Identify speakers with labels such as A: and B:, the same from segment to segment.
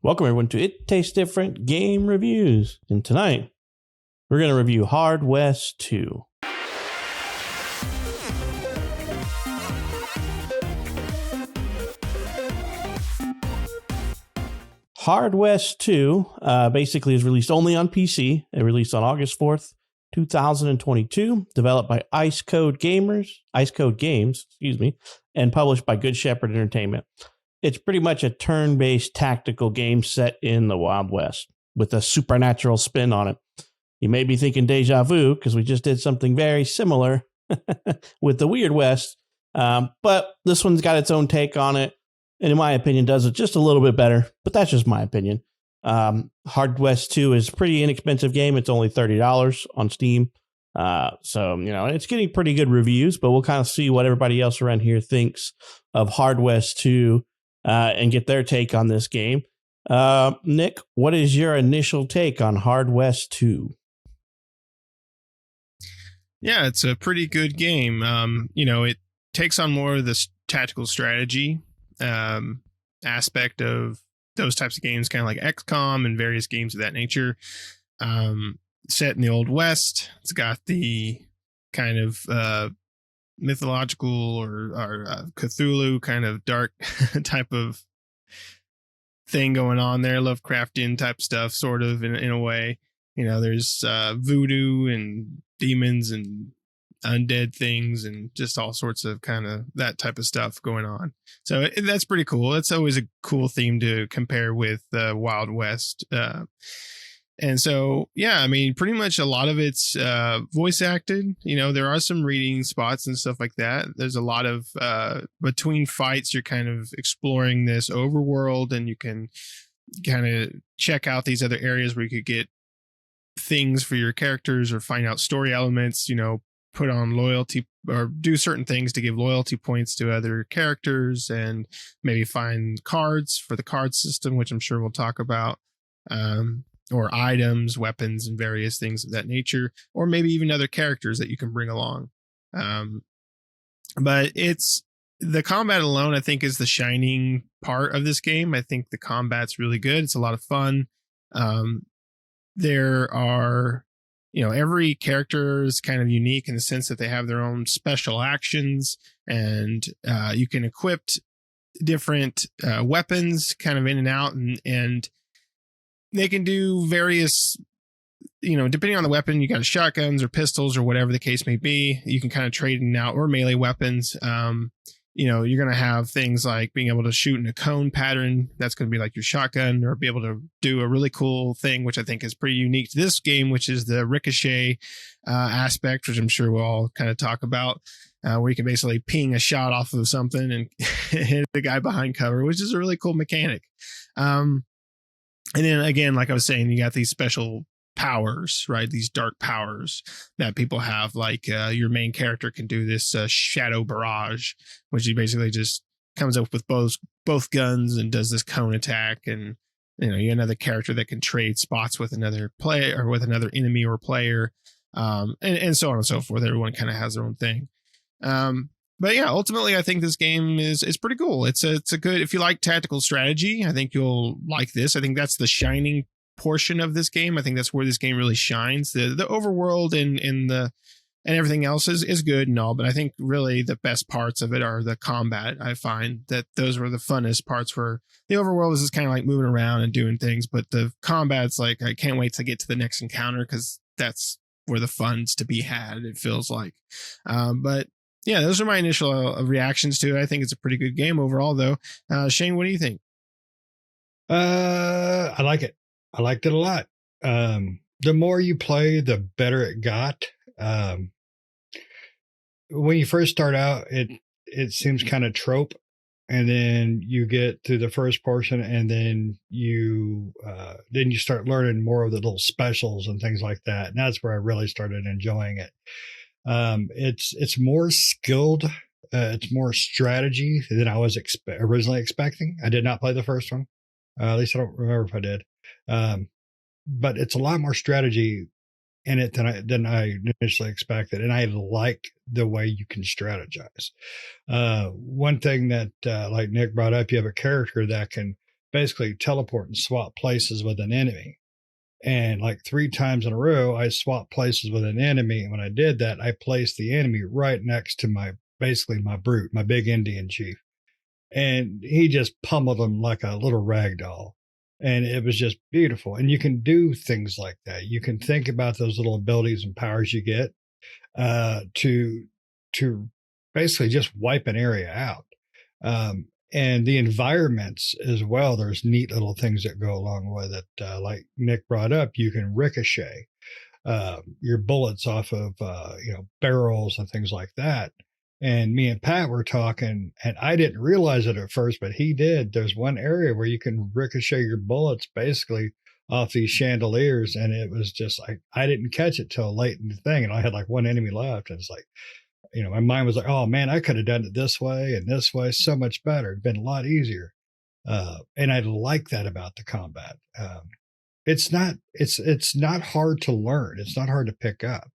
A: Welcome everyone to It Tastes Different Game Reviews. And tonight, we're going to review Hard West 2. Hard West 2 basically is released only on PC. It released on August 4th, 2022, developed by Ice Code Games, and published by Good Shepherd Entertainment. It's pretty much a turn-based tactical game set in the Wild West with a supernatural spin on it. You may be thinking deja vu because we just did something very similar with the Weird West, but this one's got its own take on it, and in my opinion does it just a little bit better, but that's just my opinion. Hard West 2 is a pretty inexpensive game. It's only $30 on Steam. So, it's getting pretty good reviews, but we'll kind of see what everybody else around here thinks of Hard West 2 and get their take on this game. Nick, what is your initial take on Hard West 2?
B: Yeah, it's a pretty good game. It takes on more of this tactical strategy aspect of those types of games, kind of like XCOM and various games of that nature. Set in the Old West. It's got the kind of mythological or Cthulhu kind of dark type of thing going on there, Lovecraftian type stuff, sort of in a way. There's voodoo and demons and undead things and just all sorts of kind of that type of stuff going on. So that's pretty cool. It's always a cool theme to compare with Wild West. And so, yeah, pretty much a lot of it's voice acted. There are some reading spots and stuff like that. There's a lot of between fights, you're kind of exploring this overworld, and you can kind of check out these other areas where you could get things for your characters or find out story elements, put on loyalty or do certain things to give loyalty points to other characters, and maybe find cards for the card system, which I'm sure we'll talk about. Or items, weapons, and various things of that nature, or maybe even other characters that you can bring along. But it's the combat alone, I think, is the shining part of this game. I think the combat's really good. It's a lot of fun. There are, every character is kind of unique in the sense that they have their own special actions, and you can equip different weapons kind of in and out, and they can do various, depending on the weapon. You got shotguns or pistols or whatever the case may be. You can kind of trade in and out, or melee weapons. You're going to have things like being able to shoot in a cone pattern. That's going to be like your shotgun, or be able to do a really cool thing, which I think is pretty unique to this game, which is the ricochet aspect, which I'm sure we'll all kind of talk about, where you can basically ping a shot off of something and hit the guy behind cover, which is a really cool mechanic. And then again, like I was saying, you got these special powers, right? These dark powers that people have, like your main character can do this shadow barrage, which he basically just comes up with both guns and does this cone attack. And you have another character that can trade spots with another player or with another enemy or player, and so on and so forth. Everyone kind of has their own thing. But yeah, ultimately, I think this game is pretty cool. It's a good, if you like tactical strategy, I think you'll like this. I think that's the shining portion of this game. I think that's where this game really shines. The overworld and everything else is good and all, but I think really the best parts of it are the combat. I find that those were the funnest parts. Where the overworld is just kind of like moving around and doing things, but the combat's like, I can't wait to get to the next encounter, because that's where the fun's to be had, it feels like. But yeah, those are my initial reactions to it. I think it's a pretty good game overall, though. Shane, what do you think?
C: I like it. I liked it a lot. The more you play, the better it got. When you first start out, it seems kind of trope, and then you get to the first portion, and then you start learning more of the little specials and things like that. And that's where I really started enjoying it. It's more skilled. It's more strategy than I was originally expecting. I did not play the first one. At least I don't remember if I did. But it's a lot more strategy in it than I initially expected. And I like the way you can strategize. One thing that, like Nick brought up, you have a character that can basically teleport and swap places with an enemy. And like 3 times in a row, I swapped places with an enemy. And when I did that, I placed the enemy right next to my brute, my big Indian chief. And he just pummeled him like a little rag doll. And it was just beautiful. And you can do things like that. You can think about those little abilities and powers you get to basically just wipe an area out. And the environments as well, there's neat little things that go along with it. Like Nick brought up, you can ricochet your bullets off of barrels and things like that. And me and Pat were talking, and I didn't realize it at first, but he did. There's one area where you can ricochet your bullets basically off these chandeliers, and it was just like I didn't catch it till late in the thing, and I had like one enemy left, and it's like, my mind was like, oh man, I could have done it this way and this way, so much better. It'd been a lot easier. And I like that about the combat. It's not hard to learn. It's not hard to pick up.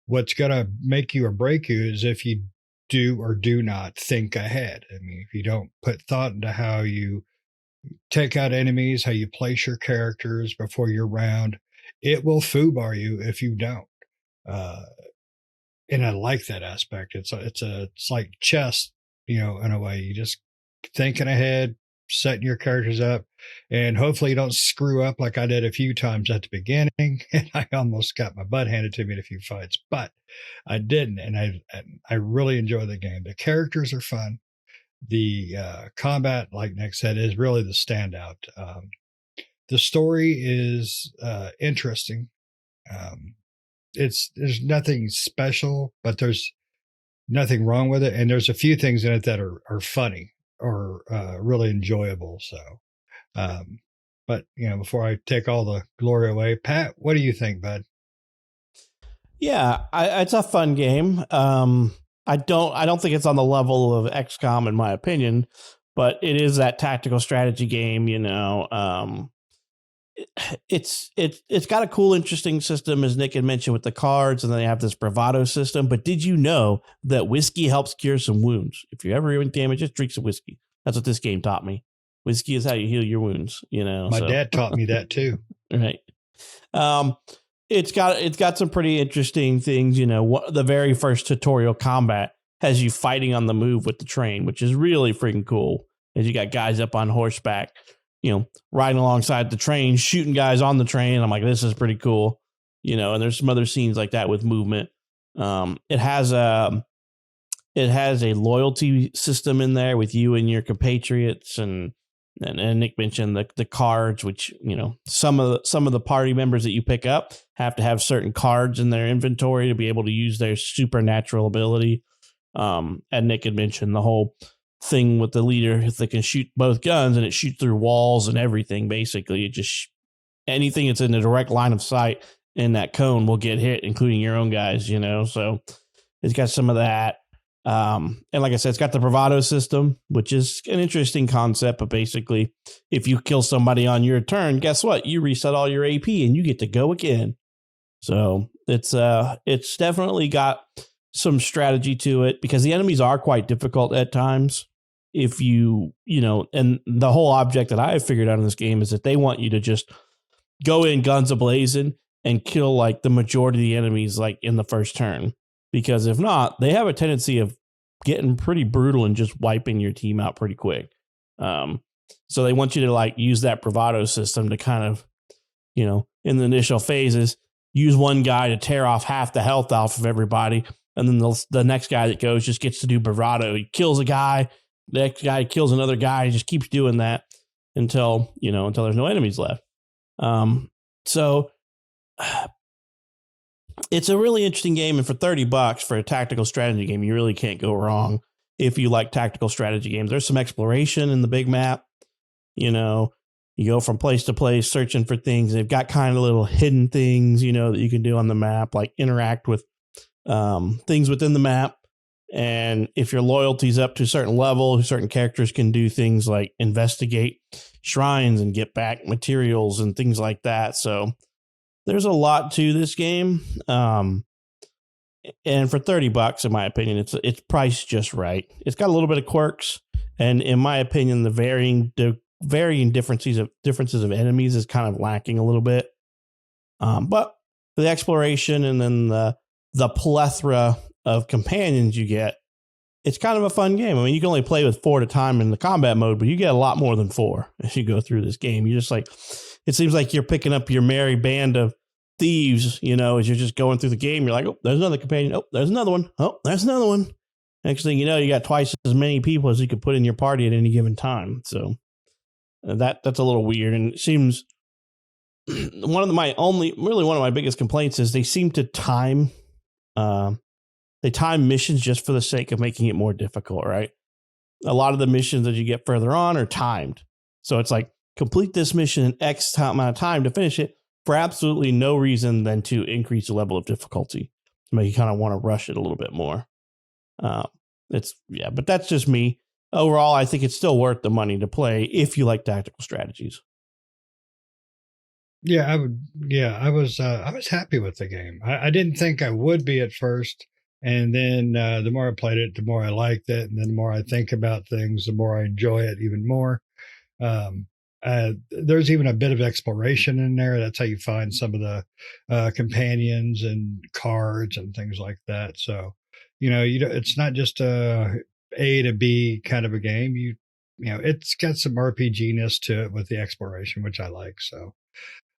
C: What's going to make you or break you is if you do or do not think ahead. I mean, if you don't put thought into how you take out enemies, how you place your characters before your round, it will foobar you if you don't. And I like that aspect. It's like chess, in a way. You just thinking ahead, setting your characters up, and hopefully you don't screw up like I did a few times at the beginning. And I almost got my butt handed to me in a few fights, but I didn't. And I really enjoy the game. The characters are fun. The combat, like Nick said, is really the standout. The story is interesting. There's nothing special, but there's nothing wrong with it. And there's a few things in it that are funny or really enjoyable. So, but before I take all the glory away, Pat, what do you think, bud?
A: Yeah, it's a fun game. I don't think it's on the level of XCOM in my opinion, but it is that tactical strategy game. It's got a cool, interesting system, as Nick had mentioned, with the cards, and then they have this bravado system. But did you know that whiskey helps cure some wounds? If you're ever in damage, just drink some whiskey. That's what this game taught me. Whiskey is how you heal your wounds.
C: My dad taught me that too.
A: Right. It's got some pretty interesting things. The very first tutorial combat has you fighting on the move with the train, which is really freaking cool. As you got guys up on horseback, riding alongside the train, shooting guys on the train. I'm like, this is pretty cool, and there's some other scenes like that with movement. It has a loyalty system in there with you and your compatriots, and Nick mentioned the cards, which, some of the party members that you pick up have to have certain cards in their inventory to be able to use their supernatural ability. And Nick had mentioned the whole thing with the leader, if they can shoot both guns and it shoots through walls and everything. Basically, it just anything that's in a direct line of sight in that cone will get hit, including your own guys. So it's got some of that. And like I said, it's got the bravado system, which is an interesting concept. But basically, if you kill somebody on your turn, guess what? You reset all your AP and you get to go again. So it's definitely got some strategy to it, because the enemies are quite difficult at times. If and the whole object that I have figured out in this game is that they want you to just go in guns a-blazing and kill like the majority of the enemies like in the first turn. Because if not, they have a tendency of getting pretty brutal and just wiping your team out pretty quick. So they want you to like use that bravado system to kind of, in the initial phases, use one guy to tear off half the health off of everybody. And then the next guy that goes just gets to do bravado. He kills a guy. The next guy kills another guy. He just keeps doing that until there's no enemies left. So it's a really interesting game. And for $30 for a tactical strategy game, you really can't go wrong if you like tactical strategy games. There's some exploration in the big map. You go from place to place searching for things. They've got kind of little hidden things, that you can do on the map, like interact with things within the map. And if your loyalty's up to a certain level, certain characters can do things like investigate shrines and get back materials and things like that. So there's a lot to this game. And for $30, in my opinion, it's priced just right. It's got a little bit of quirks. And in my opinion, the varying varying differences of enemies is kind of lacking a little bit. But the exploration and then the plethora of companions you get, it's kind of a fun game. I mean, you can only play with 4 at a time in the combat mode, but you get a lot more than 4 as you go through this game. You just like, it seems like you're picking up your merry band of thieves, as you're just going through the game. You're like, oh, there's another companion. Oh, there's another one. Oh, there's another one. Next thing you know, you got twice as many people as you could put in your party at any given time. So that's a little weird. And it seems one of my biggest complaints is they seem to time missions just for the sake of making it more difficult, right? A lot of the missions that you get further on are timed. So it's like, complete this mission in X amount of time to finish it for absolutely no reason than to increase the level of difficulty to make you kind of want to rush it a little bit more. But that's just me. Overall, I think it's still worth the money to play if you like tactical strategies.
C: Yeah, I was happy with the game. I didn't think I would be at first. And then the more I played it, the more I liked it. And then the more I think about things, the more I enjoy it even more. There's even a bit of exploration in there. That's how you find some of the companions and cards and things like that. So, it's not just a to B kind of a game. It's got some RPG-ness to it with the exploration, which I like. So,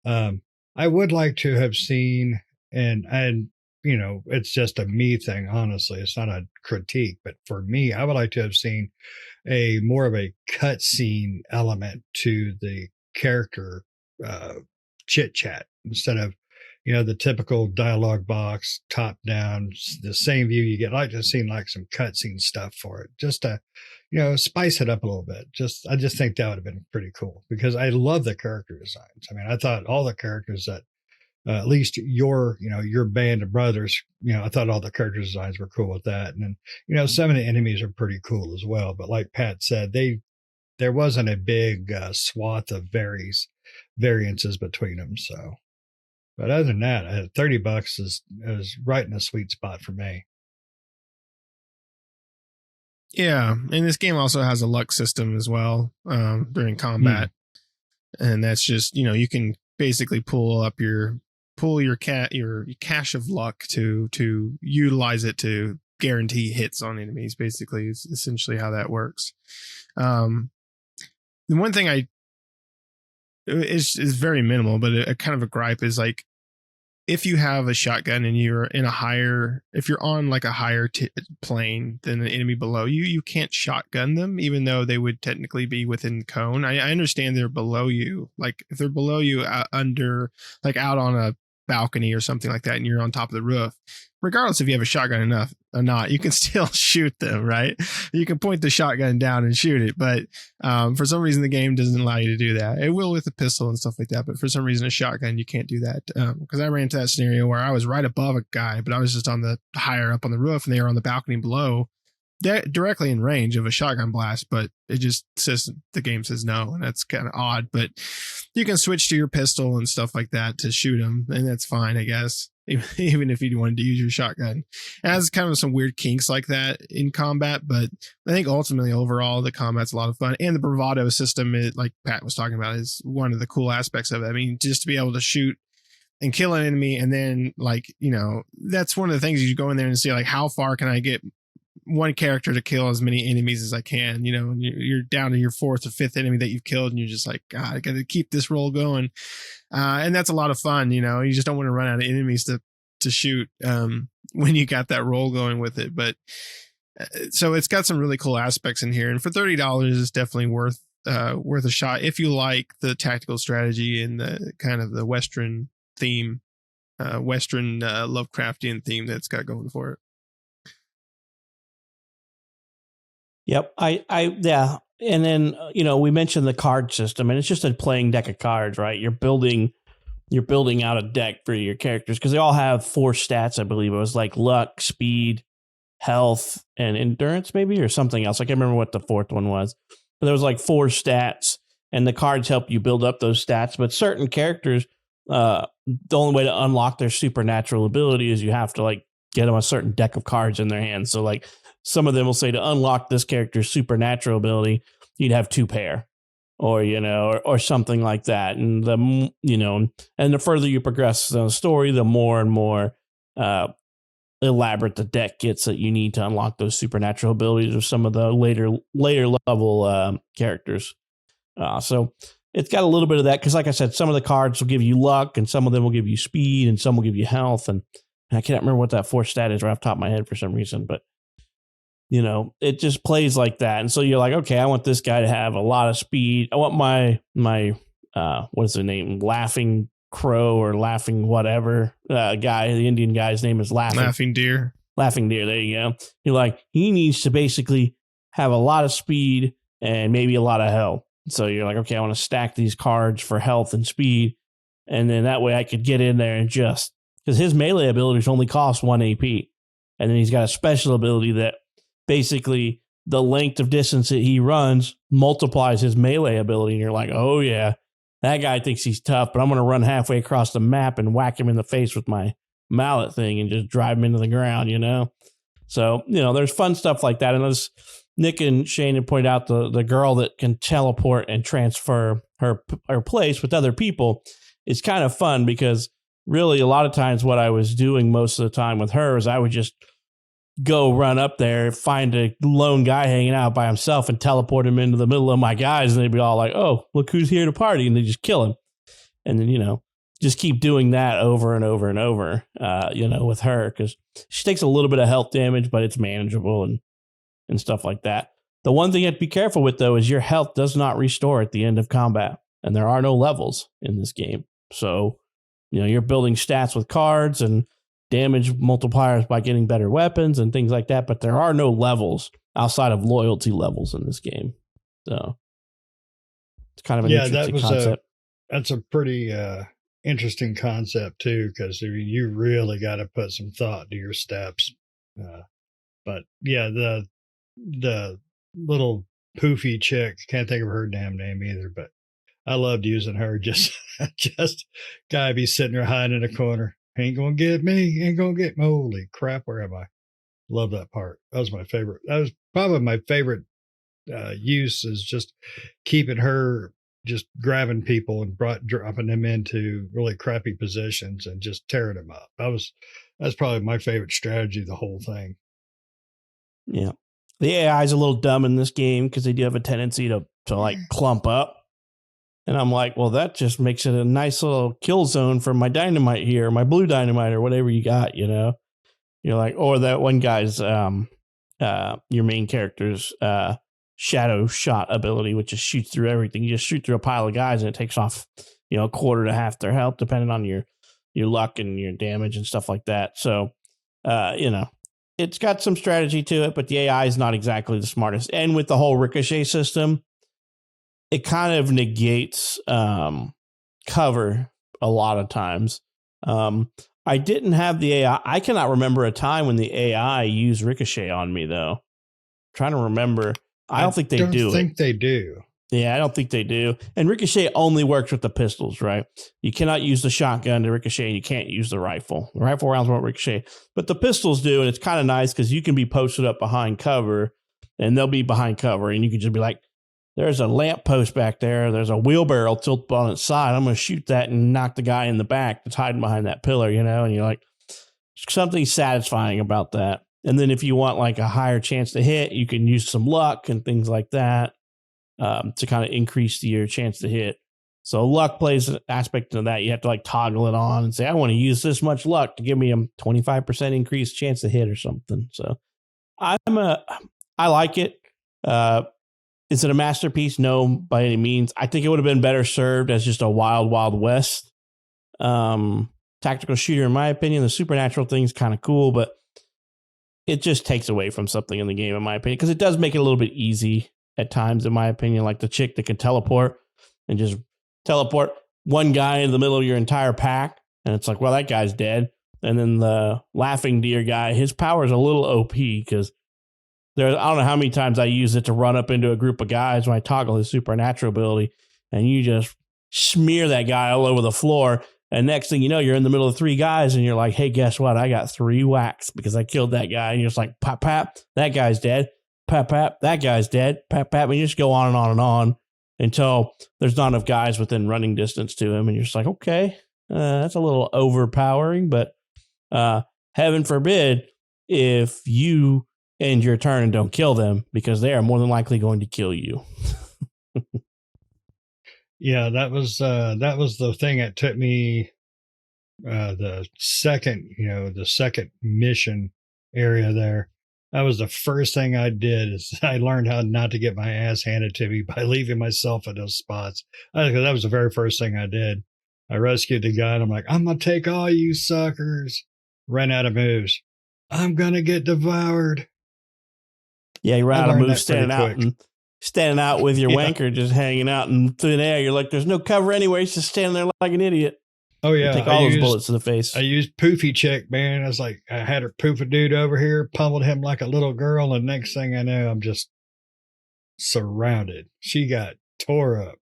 C: I would like to have seen, and it's just a me thing, honestly. It's not a critique, but for me, I would like to have seen more of a cutscene element to the character chit chat instead of, the typical dialogue box, top down, the same view you get. I like to have seen like some cutscene stuff for it, just to, spice it up a little bit. I just think that would have been pretty cool because I love the character designs. I mean, I thought all the characters that, at least your band of brothers, I thought all the character designs were cool with that. And then, some of the enemies are pretty cool as well. But like Pat said, there wasn't a big swath of variances between them. So, but other than that, $30 is right in the sweet spot for me.
B: Yeah. And this game also has a luck system as well during combat. And that's just, you can basically pull your cache of luck to utilize it to guarantee hits on enemies. Basically, is essentially how that works. The one thing is very minimal, but a kind of a gripe is like if you have a shotgun and you're if you're on like a higher plane than an enemy below you, you can't shotgun them, even though they would technically be within cone. I understand they're below you. Like if they're below you under, like out on a balcony or something like that, and you're on top of the roof, regardless if you have a shotgun enough or not, you can still shoot them, right? You can point the shotgun down and shoot it, but for some reason the game doesn't allow you to do that. It will with a pistol and stuff like that, but for some reason a shotgun you can't do that. Because I ran into that scenario where I was right above a guy, but I was just on the higher up on the roof, and they were on the balcony below, directly in range of a shotgun blast, but it just says, the game says no, and that's kind of odd. But you can switch to your pistol and stuff like that to shoot them, and that's fine, I guess, even if you wanted to use your shotgun. It has kind of some weird kinks like that in combat, but I think ultimately overall the combat's a lot of fun, and the bravado system, like Pat was talking about, is one of the cool aspects of it. I mean, just to be able to shoot and kill an enemy, and then that's one of the things you go in there and see, like, how far can I get one character to kill as many enemies as I can, and you're down to your 4th or 5th enemy that you've killed, and you're just like, God, I got to keep this roll going. And that's a lot of fun. You just don't want to run out of enemies to shoot when you got that roll going with it. But so it's got some really cool aspects in here, and for $30, it's definitely worth a shot if you like the tactical strategy and the kind of the Western theme, Western Lovecraftian theme that's got going for it.
A: Yep. Yeah. And then, we mentioned the card system, and it's just a playing deck of cards, right? You're building out a deck for your characters because they all have 4 stats. I believe it was like luck, speed, health, and endurance, maybe, or something else. I can't remember what the 4th one was, but there was like 4 stats, and the cards help you build up those stats. But certain characters, the only way to unlock their supernatural ability is you have to like get them a certain deck of cards in their hands. So like, some of them will say to unlock this character's supernatural ability, you'd have 2 pair. or or something like that. And and the further you progress in the story, the more and more elaborate the deck gets that you need to unlock those supernatural abilities of some of the later level characters. So it's got a little bit of that because, like I said, some of the cards will give you luck, and some of them will give you speed, and some will give you health. And I can't remember what that fourth stat is right off the top of my head for some reason, but it just plays like that. And so you're like, okay, I want this guy to have a lot of speed. I want my what is the name? Laughing Crow or Laughing whatever guy. The Indian guy's name is
B: Laughing Deer.
A: Laughing Deer. There you go. You're like, he needs to basically have a lot of speed and maybe a lot of health. So you're like, okay, I want to stack these cards for health and speed. And then that way I could get in there and just, because his melee abilities only cost 1 AP. And then he's got a special ability that basically the length of distance that he runs multiplies his melee ability. And you're like, oh yeah, that guy thinks he's tough, but I'm going to run halfway across the map and whack him in the face with my mallet thing and just drive him into the ground, So, there's fun stuff like that. And as Nick and Shane had pointed out, the girl that can teleport and transfer her place with other people is kind of fun because really a lot of times what I was doing most of the time with her is I would just go run up there, find a lone guy hanging out by himself and teleport him into the middle of my guys. And they'd be all like, oh, look who's here to party. And they just kill him. And then, just keep doing that over and over and over, with her, because she takes a little bit of health damage, but it's manageable and stuff like that. The one thing you have to be careful with, though, is your health does not restore at the end of combat. And there are no levels in this game. So, you're building stats with cards and damage multipliers by getting better weapons and things like that. But there are no levels outside of loyalty levels in this game. So it's kind of an interesting concept.
C: That's a pretty interesting concept, too, because you really got to put some thought to your steps. But yeah, the little poofy chick, can't think of her damn name either, but I loved using her. Just guy be sitting there hiding in a corner. Ain't gonna get me. Ain't gonna get me. Holy crap! Where am I? Love that part. That was my favorite. That was probably my favorite use, is just keeping her, just grabbing people and dropping them into really crappy positions and just tearing them up. That's probably my favorite strategy of the whole thing.
A: Yeah. The AI is a little dumb in this game because they do have a tendency to like clump up. And I'm like, well, that just makes it a nice little kill zone for my dynamite here, my blue dynamite or whatever you got, You're like, or that one guy's, your main character's shadow shot ability, which just shoots through everything. You just shoot through a pile of guys and it takes off, a quarter to half their health, depending on your luck and your damage and stuff like that. So, it's got some strategy to it, but the AI is not exactly the smartest. And with the whole ricochet system, it kind of negates cover a lot of times. I didn't have the AI. I cannot remember a time when the AI used ricochet on me, though. I'm trying to remember. I don't think they do.
C: They do.
A: Yeah, I don't think they do. And ricochet only works with the pistols, right? You cannot use the shotgun to ricochet, and you can't use the rifle. The rifle rounds won't ricochet, but the pistols do, and it's kind of nice because you can be posted up behind cover, and they'll be behind cover, and you can just be like, there's a lamppost back there. There's a wheelbarrow tilted on its side. I'm going to shoot that and knock the guy in the back that's hiding behind that pillar, and you're like, something satisfying about that. And then if you want like a higher chance to hit, you can use some luck and things like that to kind of increase your chance to hit. So luck plays an aspect of that. You have to like toggle it on and say, I want to use this much luck to give me a 25% increased chance to hit or something. So I like it. Is it a masterpiece? No, by any means. I think it would have been better served as just a Wild Wild West tactical shooter, in my opinion. The supernatural thing's kind of cool, but it just takes away from something in the game, in my opinion, because it does make it a little bit easy at times, in my opinion. Like the chick that can teleport and just teleport one guy in the middle of your entire pack, and it's like, well, that guy's dead. And then the Laughing Deer guy, his power is a little OP because I don't know how many times I use it to run up into a group of guys when I toggle his supernatural ability, and you just smear that guy all over the floor. And next thing you know, you're in the middle of 3 guys, and you're like, hey, guess what? I got 3 whacks because I killed that guy. And you're just like, pap, pap, that guy's dead. Pap, pap, that guy's dead. Pap, pap. And you just go on and on and on. until there's not enough guys within running distance to him. And you're just like, okay, that's a little overpowering, but heaven forbid if you end your turn and don't kill them, because they are more than likely going to kill you.
C: Yeah, that was the thing that took me the second mission area there. That was the first thing I did is I learned how not to get my ass handed to me by leaving myself at those spots. That was the very first thing I did. I rescued the guy and I'm like, I'm going to take all you suckers. Ran out of moves. I'm going to get devoured.
A: Yeah, you ran out of moves standing out with your wanker just hanging out in thin air. You're like, there's no cover anyway. He's just standing there like an idiot.
C: Oh, yeah.
A: Take all those bullets to the face.
C: I used Poofy Chick, man. I was like, I had her poof a dude over here, pummeled him like a little girl. And next thing I know, I'm just surrounded. She got tore up.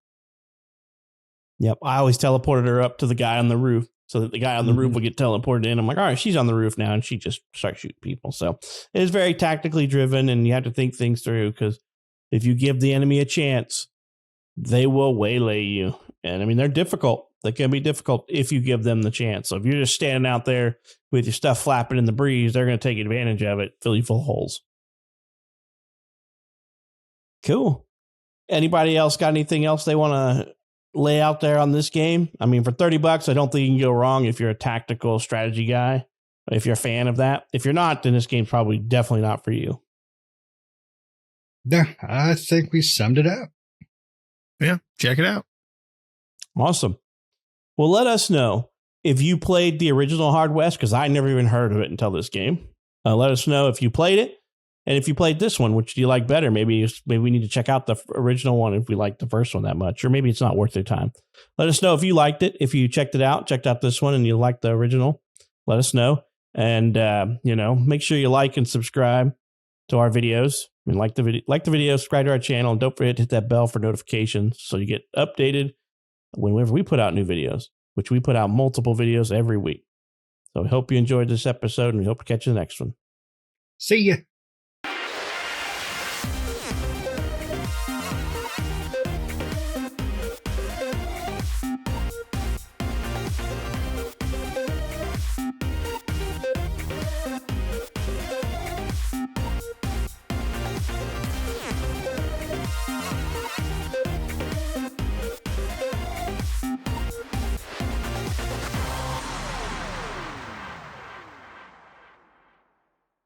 A: Yep. I always teleported her up to the guy on the roof so that the guy on the roof would get teleported in. I'm like, all right, she's on the roof now. And she just starts shooting people. So it is very tactically driven and you have to think things through because if you give the enemy a chance, they will waylay you. And I mean, they're difficult. They can be difficult if you give them the chance. So if you're just standing out there with your stuff flapping in the breeze, they're going to take advantage of it, fill you full of holes. Cool. Anybody else got anything else they want to lay out there on this game? I mean, for $30, I don't think you can go wrong if you're a tactical strategy guy, if you're a fan of that. If you're not, then this game's probably definitely not for you.
C: Yeah, I think we summed it up.
B: Yeah, check it out.
A: Awesome. Well, let us know if you played the original Hard West, because I never even heard of it until this game. Let us know if you played it, and if you played this one, which do you like better? Maybe we need to check out the original one if we like the first one that much, or maybe it's not worth their time. Let us know if you liked it, if you checked out this one, and you liked the original. Let us know, and make sure you like and subscribe to our videos. I mean, like the video, subscribe to our channel, and don't forget to hit that bell for notifications so you get updated whenever we put out new videos, which we put out multiple videos every week. So we hope you enjoyed this episode and we hope to catch you in the next one.
C: See ya.